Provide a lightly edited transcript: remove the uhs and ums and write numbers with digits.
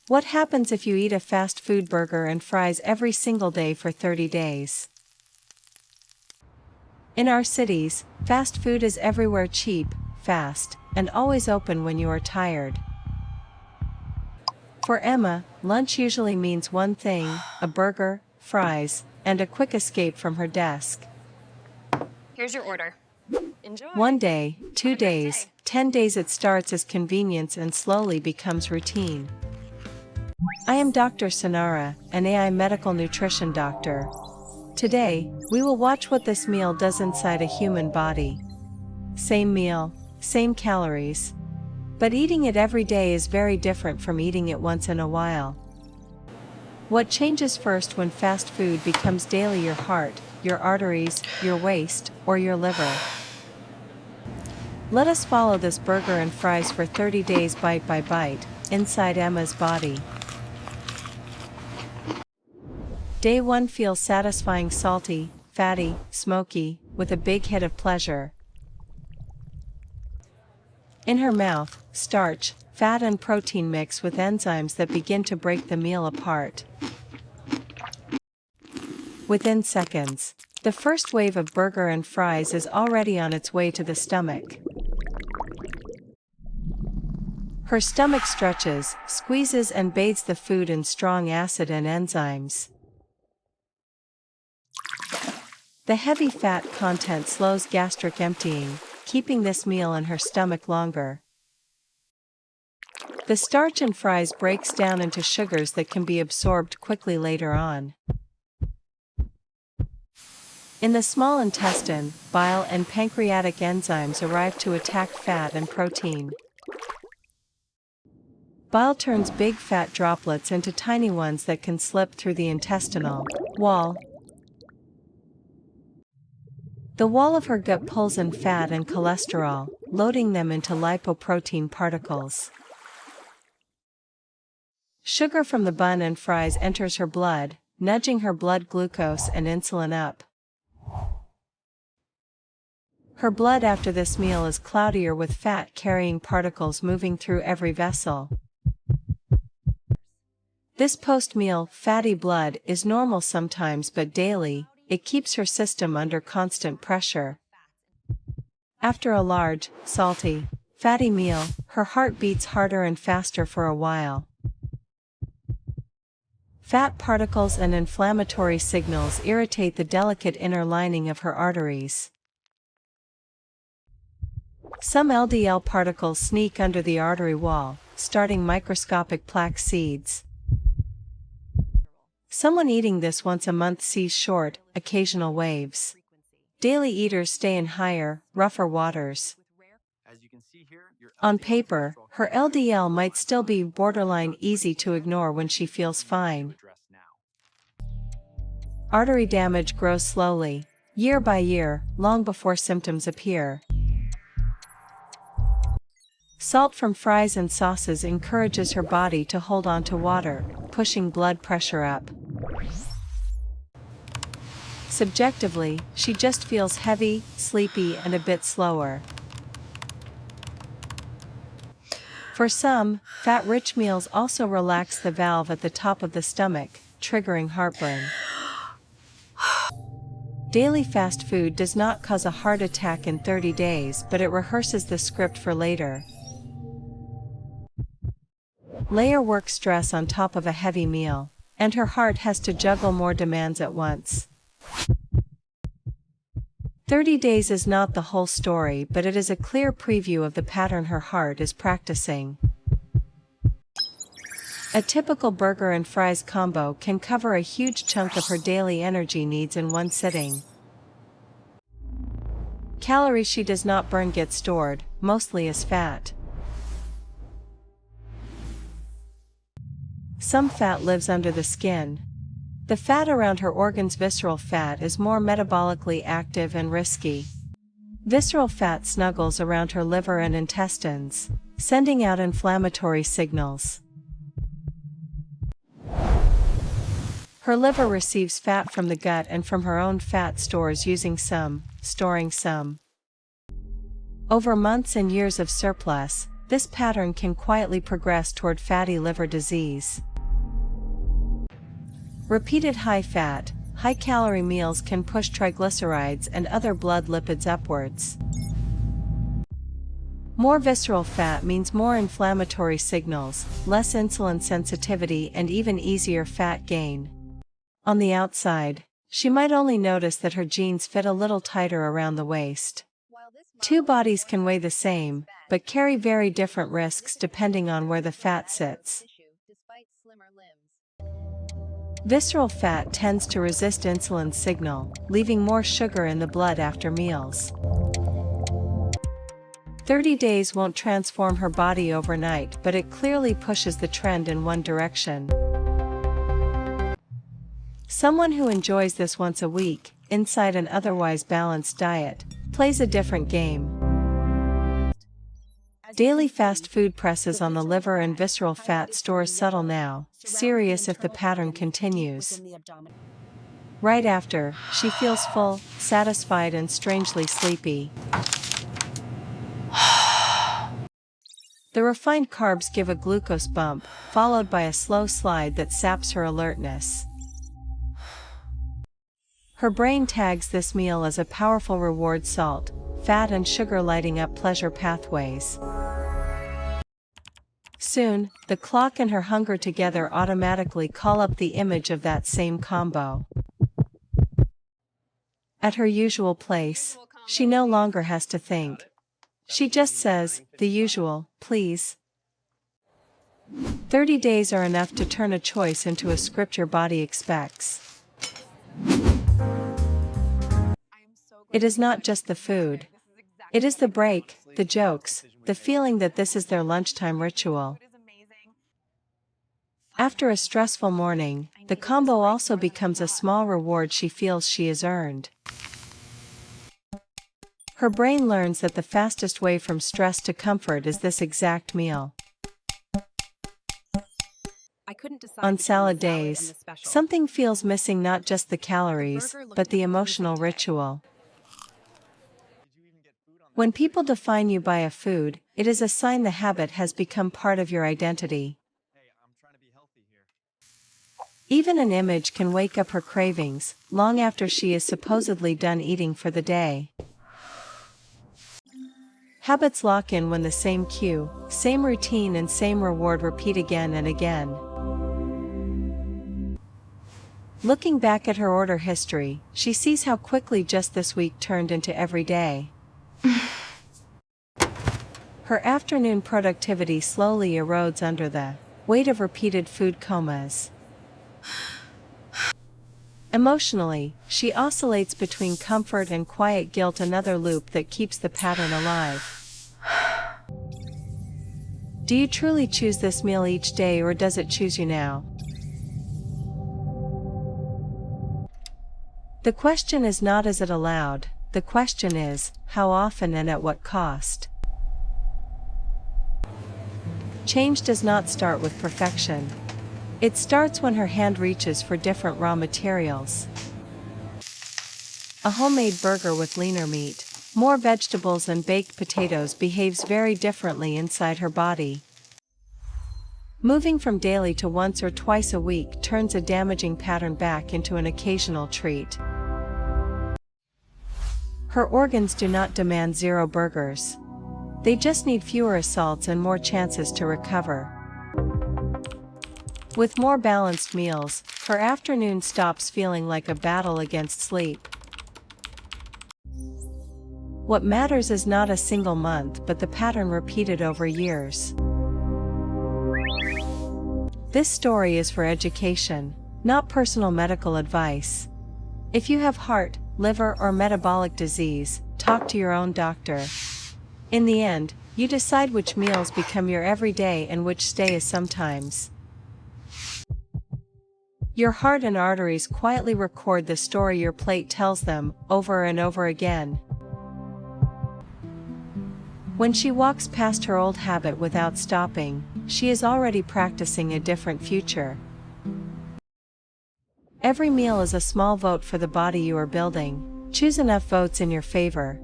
What happens if you eat a fast food burger and fries every single day for 30 days? In our cities, fast food is everywhere, cheap, fast, and always open when you are tired. For Emma, lunch usually means one thing: a burger, fries, and a quick escape from her desk. Here's your order. Enjoy. 1 day, 2 Have a great days, day. 10 days. It starts as convenience and slowly becomes routine. I am Dr. Synara, an AI medical nutrition doctor. Today, we will watch what this meal does inside a human body. Same meal, same calories. But eating it every day is very different from eating it once in a while. What changes first when fast food becomes daily? Your heart, your arteries, your waist, or your liver? Let us follow this burger and fries for 30 days, bite by bite, inside Emma's body. Day 1 feels satisfying: salty, fatty, smoky, with a big hit of pleasure. In her mouth, starch, fat and protein mix with enzymes that begin to break the meal apart. Within seconds, the first wave of burger and fries is already on its way to the stomach. Her stomach stretches, squeezes and bathes the food in strong acid and enzymes. The heavy fat content slows gastric emptying, keeping this meal in her stomach longer. The starch in fries breaks down into sugars that can be absorbed quickly later on. In the small intestine, bile and pancreatic enzymes arrive to attack fat and protein. Bile turns big fat droplets into tiny ones that can slip through the intestinal wall. The wall of her gut pulls in fat and cholesterol, loading them into lipoprotein particles. Sugar from the bun and fries enters her blood, nudging her blood glucose and insulin up. Her blood after this meal is cloudier with fat-carrying particles moving through every vessel. This post-meal fatty blood is normal sometimes, but daily, it keeps her system under constant pressure. After a large, salty, fatty meal, her heart beats harder and faster for a while. Fat particles and inflammatory signals irritate the delicate inner lining of her arteries. Some LDL particles sneak under the artery wall, starting microscopic plaque seeds. Someone eating this once a month sees short, occasional waves. Daily eaters stay in higher, rougher waters. On paper, her LDL might still be borderline easy to ignore when she feels fine. Artery damage grows slowly, year by year, long before symptoms appear. Salt from fries and sauces encourages her body to hold on to water, pushing blood pressure up. Subjectively, she just feels heavy, sleepy, and a bit slower. For some, fat-rich meals also relax the valve at the top of the stomach, triggering heartburn. Daily fast food does not cause a heart attack in 30 days, but it rehearses the script for later. Layer work stress on top of a heavy meal, and her heart has to juggle more demands at once. 30 days is not the whole story, but it is a clear preview of the pattern her heart is practicing. A typical burger and fries combo can cover a huge chunk of her daily energy needs in one sitting. Calories she does not burn get stored, mostly as fat. Some fat lives under the skin. The fat around her organs. Visceral fat is more metabolically active and risky. Visceral fat snuggles around her liver and intestines, sending out inflammatory signals. Her liver receives fat from the gut and from her own fat stores, using some, storing some. Over months and years of surplus, this pattern can quietly progress toward fatty liver disease. Repeated high-fat, high-calorie meals can push triglycerides and other blood lipids upwards. More visceral fat means more inflammatory signals, less insulin sensitivity, and even easier fat gain. On the outside, she might only notice that her jeans fit a little tighter around the waist. Two bodies can weigh the same, but carry very different risks depending on where the fat sits. Visceral fat tends to resist insulin's signal, leaving more sugar in the blood after meals. 30 days won't transform her body overnight, but it clearly pushes the trend in one direction. Someone who enjoys this once a week, inside an otherwise balanced diet, plays a different game. Daily fast food presses on the liver and visceral fat stores subtle now, serious if the pattern continues. Right after, she feels full, satisfied, and strangely sleepy. The refined carbs give a glucose bump, followed by a slow slide that saps her alertness. Her brain tags this meal as a powerful reward: salt, fat, and sugar lighting up pleasure pathways. Soon, the clock and her hunger together automatically call up the image of that same combo. At her usual place, she no longer has to think. She just says, "The usual, please." 30 days are enough to turn a choice into a script your body expects. It is not just the food. It is the break, the jokes, the feeling that this is their lunchtime ritual. After a stressful morning, the combo also becomes a small reward she feels she has earned. Her brain learns that the fastest way from stress to comfort is this exact meal. On salad days, something feels missing: not just the calories, but the emotional ritual. When people define you by a food, it is a sign the habit has become part of your identity. Even an image can wake up her cravings, long after she is supposedly done eating for the day. Habits lock in when the same cue, same routine, and same reward repeat again and again. Looking back at her order history, she sees how quickly just this week turned into every day. Her afternoon productivity slowly erodes under the weight of repeated food comas. Emotionally, she oscillates between comfort and quiet guilt, another loop that keeps the pattern alive. Do you truly choose this meal each day, or does it choose you now? The question is not is it allowed, the question is, how often and at what cost? Change does not start with perfection. It starts when her hand reaches for different raw materials. A homemade burger with leaner meat, more vegetables, and baked potatoes behaves very differently inside her body. Moving from daily to once or twice a week turns a damaging pattern back into an occasional treat. Her organs do not demand 0 burgers. They just need fewer assaults and more chances to recover. With more balanced meals, her afternoon stops feeling like a battle against sleep. What matters is not a single month, but the pattern repeated over years. This story is for education, not personal medical advice. If you have heart, liver, or metabolic disease, talk to your own doctor. In the end, you decide which meals become your everyday and which stay as sometimes. Your heart and arteries quietly record the story your plate tells them, over and over again. When she walks past her old habit without stopping, she is already practicing a different future. Every meal is a small vote for the body you are building. Choose enough votes in your favor,